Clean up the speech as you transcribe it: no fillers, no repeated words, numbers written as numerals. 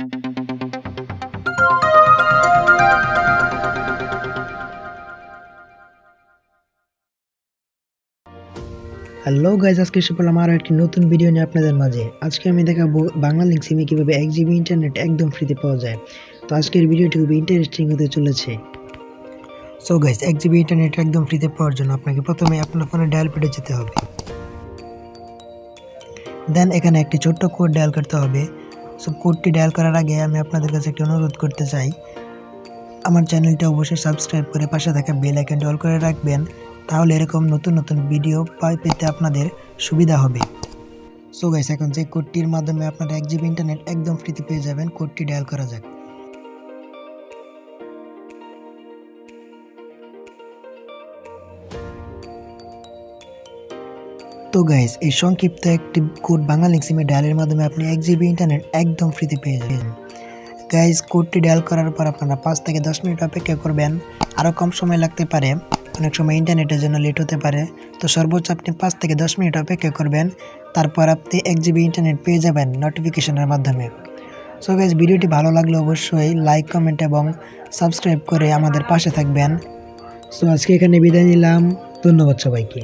Hello guys, আজকে এসে পড়লাম আরও একটি নতুন ভিডিও নিয়ে আপনাদের মাঝে। আজকে আমি দেখাবো বাংলালিংক সিমে কীভাবে 1 জিবি ইন্টারনেট একদম ফ্রিতে পাওয়া যায়। তো আজকের ভিডিওটি খুবই ইন্টারেস্টিং হতে চলেছে। সো গাইজ, 1 জিবি ইন্টারনেট একদম ফ্রিতে পাওয়ার জন্য আপনাকে প্রথমে আপনার ফোনে ডায়াল প্যাডে যেতে হবে। দেন এখানে একটি ছোট্ট কোড ডায়াল করতে হবে। সো কোডটি ডায়াল করার আগে আমি আপনাদের কাছে একটি অনুরোধ করতে চাই, আমার চ্যানেলটি অবশ্যই সাবস্ক্রাইব করে পাশে থাকা বেল আইকনটি অল করে রাখবেন, তাহলে এরকম নতুন নতুন ভিডিও পেতে আপনাদের সুবিধা হবে। সো গাইস, এখন যে কোডটির মাধ্যমে আপনারা 1 জিবি ইন্টারনেট একদম ফ্রিতে পেয়ে যাবেন, কোডটি ডায়াল করা যাক। তো গাইস, এই সংক্ষিপ্ত একটি কোড বাংলালিংক সিমে ডায়ালের মাধ্যমে আপনি 1 জিবি ইন্টারনেট একদম ফ্রিতে পেয়ে যাবেন। গাইস, কোডটি ডায়াল করার পর আপনারা 5 থেকে 10 মিনিট অপেক্ষা করবেন। আরও কম সময় লাগতে পারে, অনেক সময় ইন্টারনেটের জন্য লেট হতে পারে। তো সর্বোচ্চ আপনি 5 থেকে 10 মিনিট অপেক্ষা করবেন, তারপর আপনি 1 জিবি ইন্টারনেট পেয়ে যাবেন নোটিফিকেশনের মাধ্যমে। সো গাইস, ভিডিওটি ভালো লাগলে অবশ্যই লাইক, কমেন্ট এবং সাবস্ক্রাইব করে আমাদের পাশে থাকবেন। সো আজকে এখানে বিদায় নিলাম, ধন্যবাদ সবাইকে।